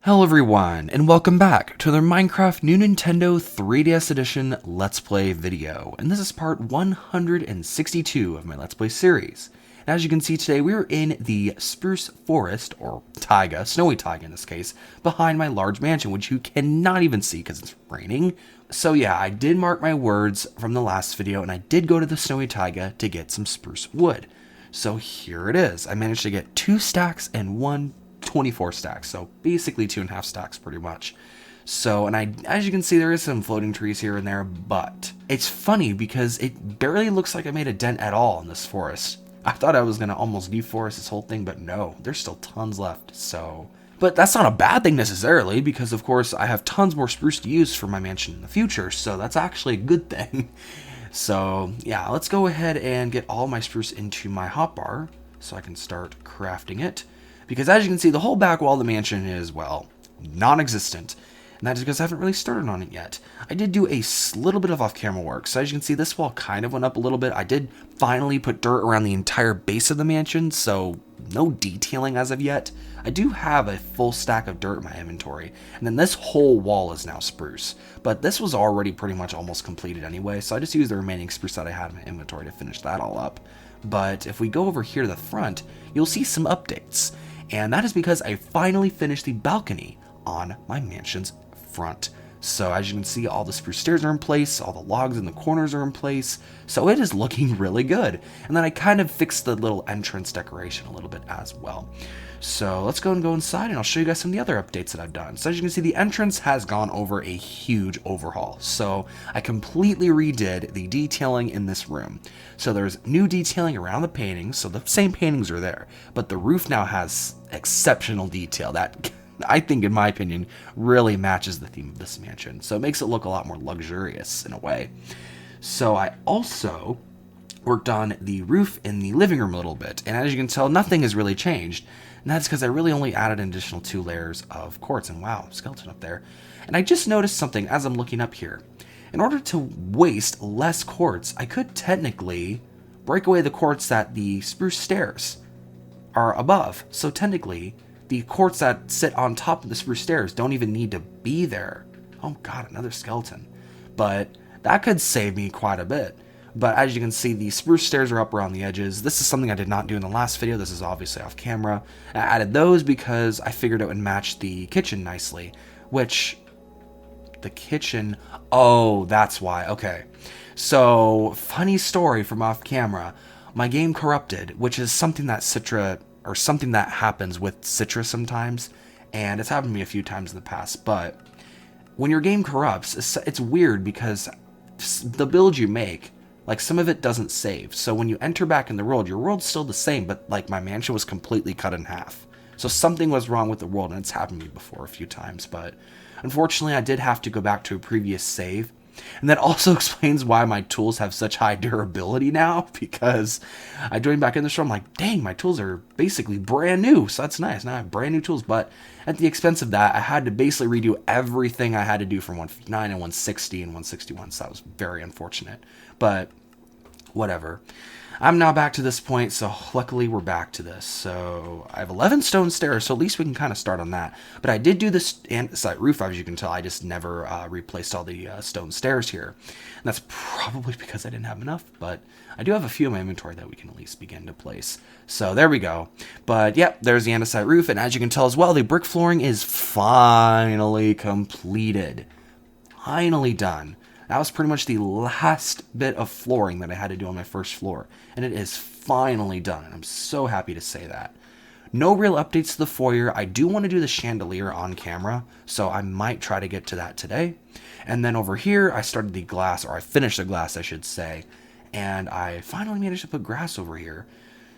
Hello everyone, and welcome back to the Minecraft New Nintendo 3DS Edition Let's Play video. And this is part 162 of my Let's Play series. And as you can see today, we're in the spruce forest, or taiga, snowy taiga in this case, behind my large mansion, which you cannot even see because it's raining. So yeah, I did mark my words from the last video, and I did go to the snowy taiga to get some spruce wood. So here it is. I managed to get 2 stacks and 24 stacks, so basically 2.5 stacks pretty much. So, and as you can see, there is some floating trees here and there, but it's funny because it barely looks like I made a dent at all in this forest. I thought I was going to almost deforest this whole thing, but no, there's still tons left, so. But that's not a bad thing necessarily, because of course I have tons more spruce to use for my mansion in the future, so that's actually a good thing. So yeah, let's go ahead and get all my spruce into my hotbar so I can start crafting it. Because as you can see, the whole back wall of the mansion is, well, non-existent. And that is because I haven't really started on it yet. I did do a little bit of off-camera work. So as you can see, this wall kind of went up a little bit. I did finally put dirt around the entire base of the mansion, so no detailing as of yet. I do have a full stack of dirt in my inventory. And then this whole wall is now spruce. But this was already pretty much almost completed anyway, so I just used the remaining spruce that I had in my inventory to finish that all up. But if we go over here to the front, you'll see some updates. And that is because I finally finished the balcony on my mansion's front. So as you can see, all the spruce stairs are in place, all the logs in the corners are in place, so it is looking really good. And then I kind of fixed the little entrance decoration a little bit as well. So let's go inside and I'll show you guys some of the other updates that I've done. So as you can see, the entrance has gone over a huge overhaul. So I completely redid the detailing in this room. So there's new detailing around the paintings, so the same paintings are there, but the roof now has exceptional detail that I think, in my opinion, really matches the theme of this mansion. So it makes it look a lot more luxurious in a way. So I also worked on the roof in the living room a little bit, and as you can tell, nothing has really changed. And that's because I really only added an additional 2 layers of quartz, and wow, skeleton up there. And I just noticed something as I'm looking up here. In order to waste less quartz, I could technically break away the quartz that the spruce stairs are above. So technically, the quartz that sit on top of the spruce stairs don't even need to be there. Oh god, another skeleton. But that could save me quite a bit. But as you can see, the spruce stairs are up around the edges. This is something I did not do in the last video. This is obviously off camera. I added those because I figured it would match the kitchen nicely. Which, the kitchen, oh, that's why. Okay. So, funny story from off camera. My game corrupted, which is something that something that happens with Citra sometimes. And it's happened to me a few times in the past. But when your game corrupts, it's weird because the build you make, like, some of it doesn't save. So when you enter back in the world, your world's still the same, but, like, my mansion was completely cut in half. So something was wrong with the world, and it's happened to me before a few times, but unfortunately I did have to go back to a previous save. And that also explains why my tools have such high durability now, because I joined back in the show, I'm like, dang, my tools are basically brand new, so that's nice. Now I have brand new tools, but at the expense of that, I had to basically redo everything I had to do from 159 and 160 and 161, so that was very unfortunate. But whatever. I'm now back to this point, so luckily we're back to this. So I have 11 stone stairs, so at least we can kind of start on that. But I did do this andesite roof, as you can tell. I just never replaced all the stone stairs here. And that's probably because I didn't have enough, but I do have a few in my inventory that we can at least begin to place. So there we go. But yep, there's the andesite roof, and as you can tell as well, the brick flooring is finally completed. Finally done. That was pretty much the last bit of flooring that I had to do on my first floor. And it is finally done. And I'm so happy to say that. No real updates to the foyer. I do want to do the chandelier on camera, so I might try to get to that today. And then over here, I started the glass, or I finished the glass, I should say. And I finally managed to put grass over here.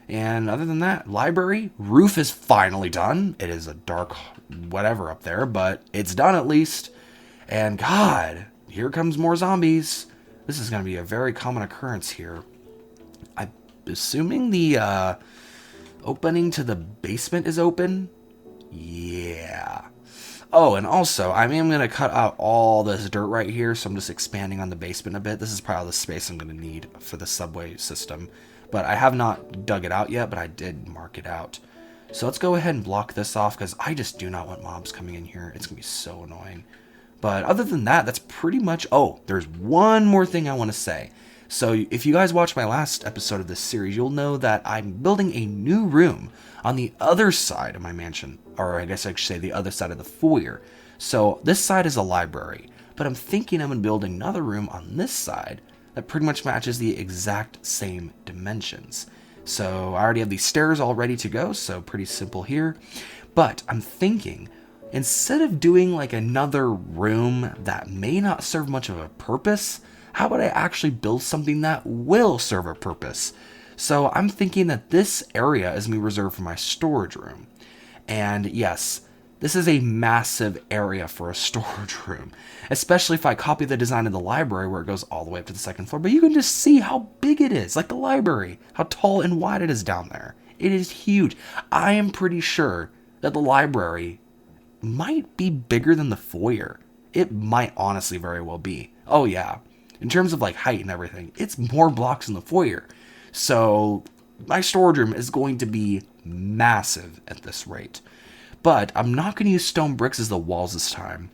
And other than that, library, roof is finally done. It is a dark whatever up there, but it's done at least. And God, here comes more zombies. This is going to be a very common occurrence here. I'm assuming the opening to the basement is open. Yeah. Oh, and also, I am going to cut out all this dirt right here, so I'm just expanding on the basement a bit. This is probably the space I'm going to need for the subway system. But I have not dug it out yet, but I did mark it out. So let's go ahead and block this off because I just do not want mobs coming in here. It's going to be so annoying. But other than that, that's pretty much... Oh, there's one more thing I want to say. So if you guys watched my last episode of this series, you'll know that I'm building a new room on the other side of my mansion. Or I guess I should say the other side of the foyer. So this side is a library. But I'm thinking I'm going to build another room on this side that pretty much matches the exact same dimensions. So I already have these stairs all ready to go, so pretty simple here. But I'm thinking, instead of doing like another room that may not serve much of a purpose, how about I actually build something that will serve a purpose? So I'm thinking that this area is going to be reserved for my storage room. And yes, this is a massive area for a storage room, especially if I copy the design of the library where it goes all the way up to the second floor. But you can just see how big it is, like the library, how tall and wide it is down there. It is huge. I am pretty sure that the library might be bigger than the foyer. It might honestly very well be. Oh yeah, in terms of like height and everything, it's more blocks than the foyer. So my storage room is going to be massive at this rate. But I'm not going to use stone bricks as the walls this time.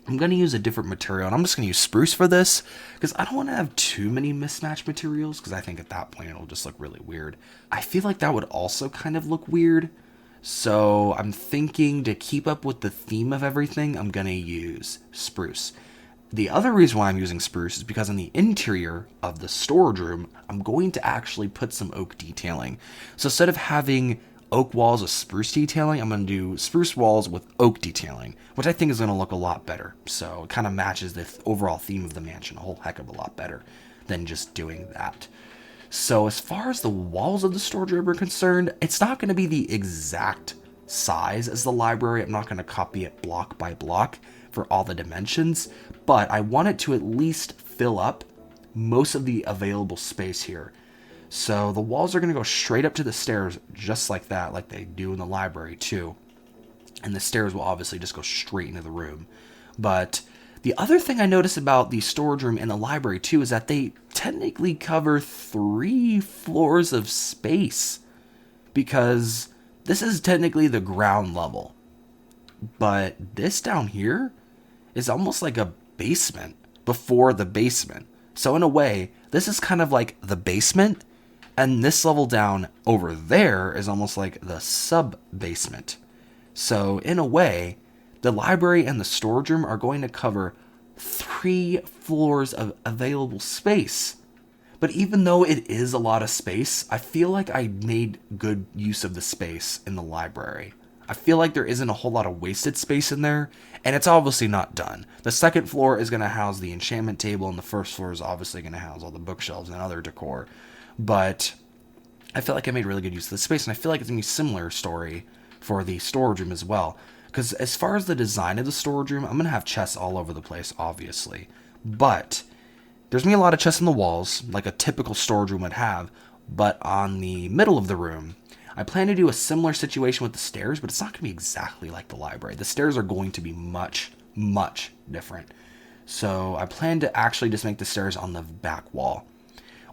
I'm going to use a different material, and I'm just going to use spruce for this, because I don't want to have too many mismatched materials, because I think at that point it'll just look really weird. I feel like that would also kind of look weird, so I'm thinking to keep up with the theme of everything, I'm going to use spruce. The other reason why I'm using spruce is because on the interior of the storage room, I'm going to actually put some oak detailing. So instead of having oak walls with spruce detailing, I'm going to do spruce walls with oak detailing, which I think is going to look a lot better. So it kind of matches the overall theme of the mansion a whole heck of a lot better than just doing that. So as far as the walls of the storage room are concerned, it's not going to be the exact size as the library. I'm not going to copy it block by block for all the dimensions, but I want it to at least fill up most of the available space here. So the walls are going to go straight up to the stairs just like that, like they do in the library too. And the stairs will obviously just go straight into the room. But the other thing I noticed about the storage room and the library too is that they technically cover 3 floors of space, because this is technically the ground level. But this down here is almost like a basement before the basement. So in a way, this is kind of like the basement, and this level down over there is almost like the sub-basement. So in a way, the library and the storage room are going to cover 3 floors of available space. But even though it is a lot of space, I feel like I made good use of the space in the library. I feel like there isn't a whole lot of wasted space in there, and it's obviously not done. The second floor is going to house the enchantment table, and the first floor is obviously going to house all the bookshelves and other decor. But I feel like I made really good use of the space, and I feel like it's going to be a similar story for the storage room as well. Because as far as the design of the storage room, I'm going to have chests all over the place, obviously. But there's going to be a lot of chests in the walls, like a typical storage room would have. But on the middle of the room, I plan to do a similar situation with the stairs, but it's not going to be exactly like the library. The stairs are going to be much, much different. So I plan to actually just make the stairs on the back wall,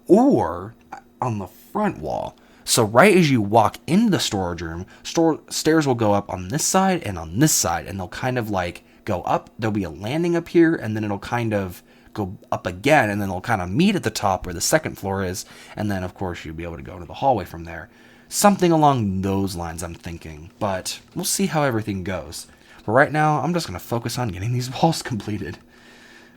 or on the front wall. So right as you walk into the storage room, stairs will go up on this side and on this side, and they'll kind of like go up. There'll be a landing up here, and then it'll kind of go up again, and then they'll kind of meet at the top where the second floor is, and then of course you'll be able to go into the hallway from there. Something along those lines I'm thinking, but we'll see how everything goes. But right now, I'm just going to focus on getting these walls completed,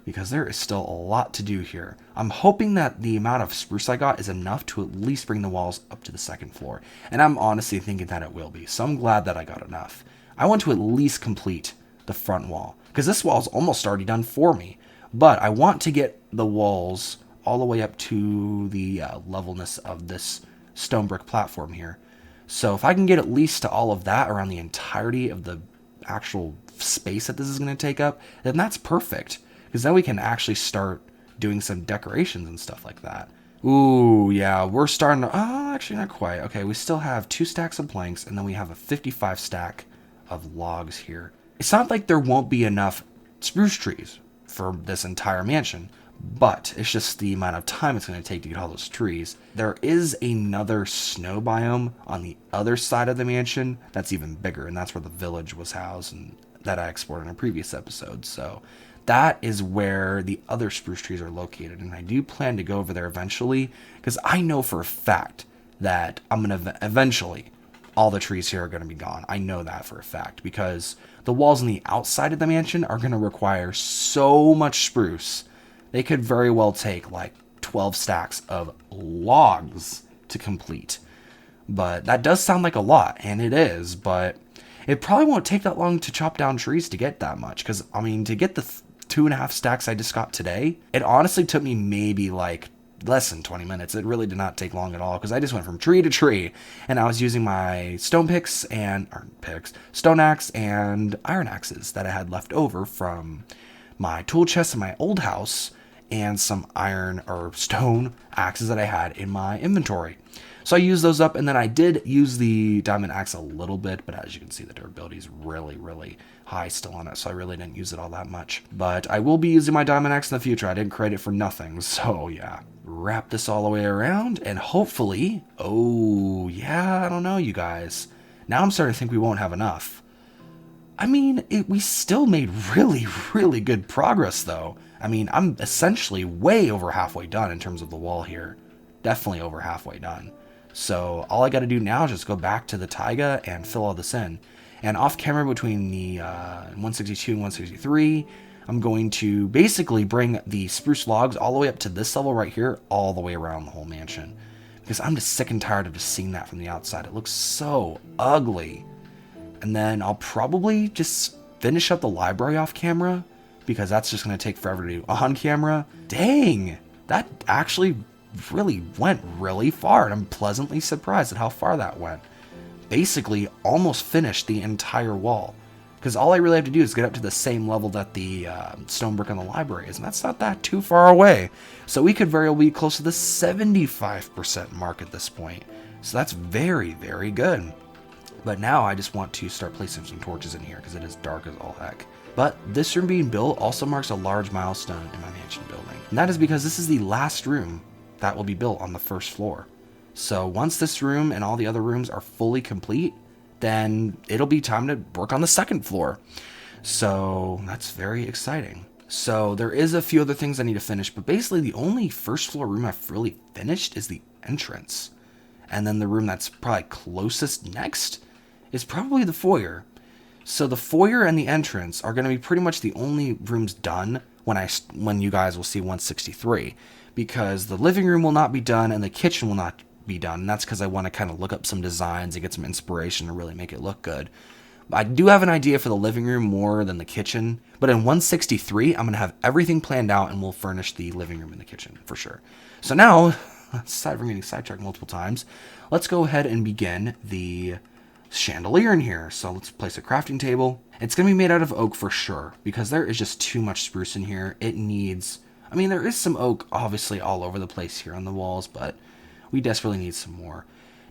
because there is still a lot to do here. I'm hoping that the amount of spruce I got is enough to at least bring the walls up to the second floor. And I'm honestly thinking that it will be. So I'm glad that I got enough. I want to at least complete the front wall, because this wall is almost already done for me. But I want to get the walls all the way up to the levelness of this stone brick platform here. So if I can get at least to all of that around the entirety of the actual space that this is going to take up, then that's perfect. Because then we can actually start doing some decorations and stuff like that. Ooh, yeah, we're starting to... Oh, actually not quite. Okay, we still have 2 stacks of planks, and then we have a 55 stack of logs here. It's not like there won't be enough spruce trees for this entire mansion, but it's just the amount of time it's going to take to get all those trees. There is another snow biome on the other side of the mansion that's even bigger, and that's where the village was housed and that I explored in a previous episode. So that is where the other spruce trees are located, and I do plan to go over there eventually, because I know for a fact that I'm going to eventually, all the trees here are going to be gone. I know that for a fact, because the walls on the outside of the mansion are going to require so much spruce. They could very well take like 12 stacks of logs to complete. But that does sound like a lot, and it is, but it probably won't take that long to chop down trees to get that much. Because, I mean, to get the 2.5 stacks I just got today, it honestly took me maybe like less than 20 minutes. It really did not take long at all, because I just went from tree to tree, and I was using my stone stone axe and iron axes that I had left over from my tool chest in my old house, and some iron or stone axes that I had in my inventory. So I used those up, and then I did use the diamond axe a little bit, but as you can see, the durability is really, really high still on it, so I really didn't use it all that much. But I will be using my diamond axe in the future. I didn't create it for nothing, so yeah. Wrap this all the way around, and hopefully, oh yeah, I don't know, you guys. Now I'm starting to think we won't have enough. I mean, we still made really, really good progress, though. I mean, I'm essentially way over halfway done in terms of the wall here. Definitely over halfway done. So all I got to do now is just go back to the taiga and fill all this in. And off camera between the 162 and 163, I'm going to basically bring the spruce logs all the way up to this level right here, all the way around the whole mansion. Because I'm just sick and tired of just seeing that from the outside. It looks so ugly. And then I'll probably just finish up the library off camera, because that's just going to take forever to do on camera. Dang, that actually really went really far, and I'm pleasantly surprised at how far that went. Basically, almost finished the entire wall, because all I really have to do is get up to the same level that the stone brick on the library is, and that's not that too far away. So we could very well be close to the 75% mark at this point. So that's very, very good. But now I just want to start placing some torches in here, because it is dark as all heck. But this room being built also marks a large milestone in my mansion building. And that is because this is the last room that will be built on the first floor. So once this room and all the other rooms are fully complete, then it'll be time to work on the second floor. So that's very exciting. So there is a few other things I need to finish, but basically the only first floor room I've really finished is the entrance. And then the room that's probably closest next is probably the foyer. So the foyer and the entrance are going to be pretty much the only rooms done when you guys will see 163, because the living room will not be done and the kitchen will not be done. And that's because I want to kind of look up some designs and get some inspiration to really make it look good. I do have an idea for the living room more than the kitchen, but in 163, I'm going to have everything planned out, and we'll furnish the living room and the kitchen for sure. So now, aside from getting sidetracked multiple times, let's go ahead and begin the chandelier in here. So let's place a crafting table. It's going to be made out of oak for sure, because there is just too much spruce in here. It needs, I mean, there is some oak obviously all over the place here on the walls, but we desperately need some more.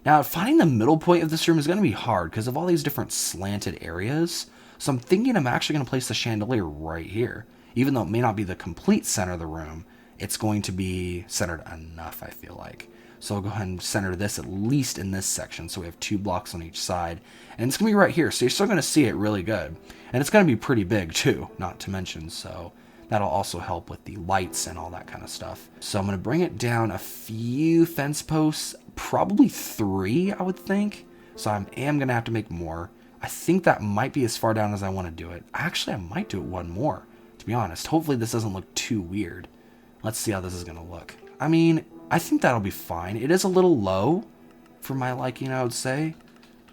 Now, finding the middle point of this room is going to be hard because of all these different slanted areas. So I'm thinking I'm actually going to place the chandelier right here. Even though it may not be the complete center of the room, it's going to be centered enough, I feel like. So I'll go ahead and center this at least in this section, so we have 2 blocks on each side. And it's going to be right here, so you're still going to see it really good. And it's going to be pretty big too, not to mention, so that'll also help with the lights and all that kind of stuff. So I'm going to bring it down a few fence posts, probably 3, I would think. So I am going to have to make more. I think that might be as far down as I want to do it. Actually, I might do it 1 more, to be honest. Hopefully this doesn't look too weird. Let's see how this is going to look. I mean, I think that'll be fine. It is a little low for my liking, I would say.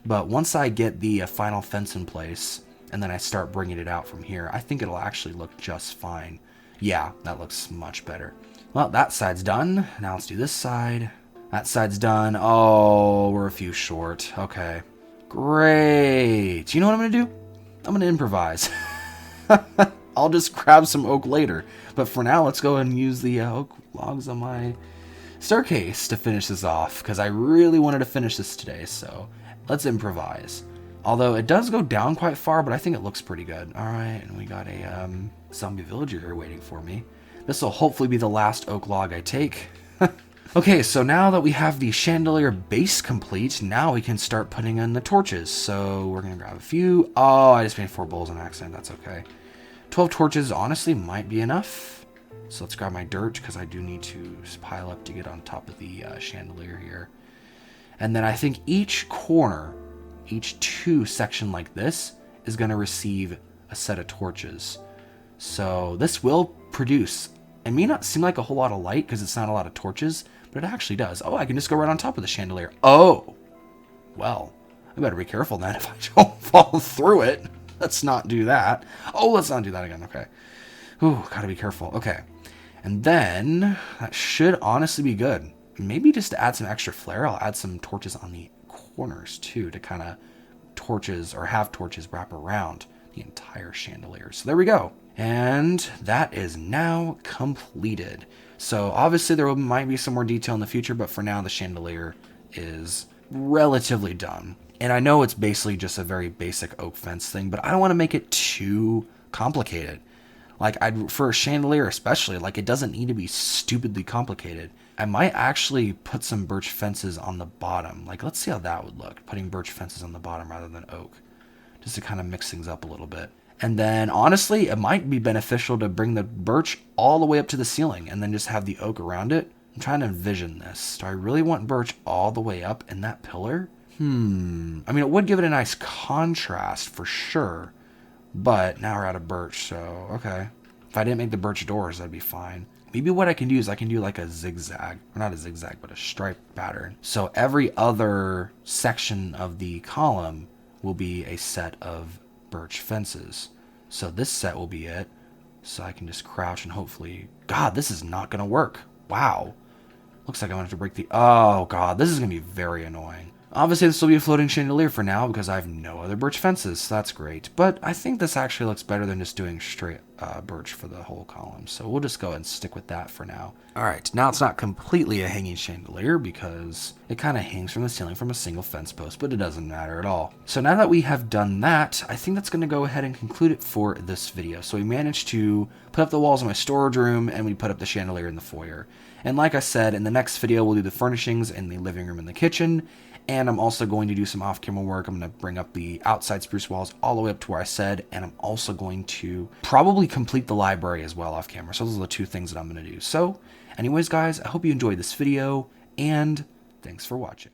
But once I get the final fence in place, and then I start bringing it out from here, I think it'll actually look just fine. Yeah, that looks much better. Well, that side's done. Now let's do this side. That side's done. Oh, we're a few short. Okay. Great. You know what I'm going to do? I'm going to improvise. I'll just grab some oak later. But for now, let's go ahead and use the oak logs on my staircase to finish this off, because I really wanted to finish this today, so let's improvise. Although it does go down quite far, but I think it looks pretty good. Alright, and we got a zombie villager here waiting for me. This will hopefully be the last oak log I take. Okay, so now that we have the chandelier base complete, now we can start putting in the torches. So we're going to grab a few. Oh, I just made 4 bowls on accident. That's okay. 12 torches honestly might be enough. So let's grab my dirt because I do need to pile up to get on top of the chandelier here. And then I think each corner, each 2 section like this is going to receive a set of torches. So this will produce, it may not seem like a whole lot of light because it's not a lot of torches, but it actually does. Oh, I can just go right on top of the chandelier. Oh, well, I better be careful then if I don't fall through it. Let's not do that. Oh, let's not do that again. Okay. Ooh, gotta be careful. Okay. And then that should honestly be good. Maybe just to add some extra flare, I'll add some torches on the corners too to kind of torches or have torches wrap around the entire chandelier. So there we go. And that is now completed. So obviously there might be some more detail in the future, but for now the chandelier is relatively done. And I know it's basically just a very basic oak fence thing, but I don't want to make it too complicated. Like for a chandelier especially, like it doesn't need to be stupidly complicated. I might actually put some birch fences on the bottom. Like let's see how that would look, putting birch fences on the bottom rather than oak, just to kind of mix things up a little bit. And then honestly, it might be beneficial to bring the birch all the way up to the ceiling and then just have the oak around it. I'm trying to envision this. Do I really want birch all the way up in that pillar? I mean, it would give it a nice contrast for sure, but now we're out of birch, so okay. If I didn't make the birch doors, that'd be fine. Maybe what I can do is I can do like a zigzag, or not a zigzag, but a stripe pattern. So every other section of the column will be a set of birch fences. So this set will be it. So I can just crouch and hopefully, God, this is not going to work. Wow. Looks like I'm going to have to break the, oh God, this is going to be very annoying. Obviously this will be a floating chandelier for now because I have no other birch fences, so that's great. But I think this actually looks better than just doing straight birch for the whole column. So we'll just go ahead and stick with that for now. All right, now it's not completely a hanging chandelier because it kind of hangs from the ceiling from a single fence post, but it doesn't matter at all. So now that we have done that, I think that's going to go ahead and conclude it for this video. So we managed to put up the walls in my storage room and we put up the chandelier in the foyer. And like I said, in the next video, we'll do the furnishings in the living room and the kitchen. And I'm also going to do some off-camera work. I'm going to bring up the outside spruce walls all the way up to where I said. And I'm also going to probably complete the library as well off-camera. So those are the 2 things that I'm going to do. So anyways, guys, I hope you enjoyed this video. And thanks for watching.